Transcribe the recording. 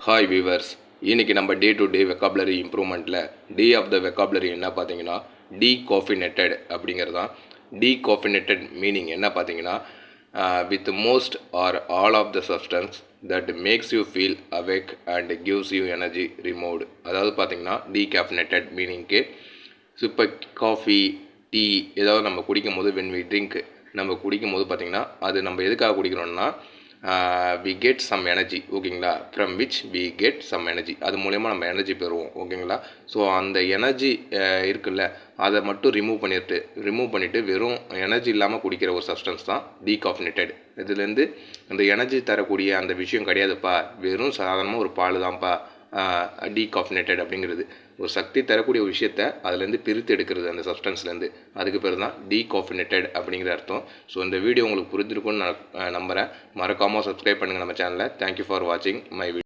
Hi viewers, இன்றைக்கி நம்ம day to day vocabulary இம்ப்ரூவ்மெண்ட்டில் டே ஆஃப் த வெக்காபுலரி என்ன பார்த்தீங்கன்னா டீகாஃபினேட்டட் அப்படிங்கிறது தான். டீகாஃபினேட்டட் மீனிங் என்ன பார்த்தீங்கன்னா with most or all of the substance that makes you feel awake and gives you energy removed. அதாவது பார்த்தீங்கன்னா டீகாஃபினேட்டட் மீனிங்க்கு இப்போ காஃபி டீ ஏதாவது நம்ம குடிக்கும் போது வென் வி ட்ரிங்க் நம்ம குடிக்கும் போது பார்த்திங்கன்னா அது நம்ம எதுக்காக குடிக்கிறோம்னா வி கெட் சம் எனர்ஜி, ஓகேங்களா, from which we get some energy, அது மூலயமா நம்ம எனர்ஜி பெறுவோம், ஓகேங்களா. ஸோ அந்த எனர்ஜி இருக்குல்ல, அதை மட்டும் ரிமூவ் பண்ணிவிட்டு வெறும் எனர்ஜி இல்லாமல் குடிக்கிற ஒரு சப்ஸ்டன்ஸ் தான் டீகாஃபினேட்டட். இதுலேருந்து அந்த எனர்ஜி தரக்கூடிய அந்த விஷயம் கிடையாதுப்பா, வெறும் சாதாரணமாக ஒரு பால் தான்ப்பா டீகாஃபினேட்டட் அப்படிங்கிறது. ஒரு சக்தி தரக்கூடிய ஒரு விஷயத்தை அதுலேருந்து பிரித்து எடுக்கிறது அந்த சப்ஸ்டன்ஸ்லேருந்து, அதுக்கு பேர் தான் டீகாஃபினேட்டட் அப்படிங்கிற அர்த்தம். ஸோ இந்த வீடியோ உங்களுக்கு புரிஞ்சிருக்கும்னு நான் நம்புகிறேன். மறக்காமல் சப்ஸ்கிரைப் பண்ணுங்கள் நம்ம சேனலை. தேங்க்யூ ஃபார் வாட்சிங் மை வீடியோ.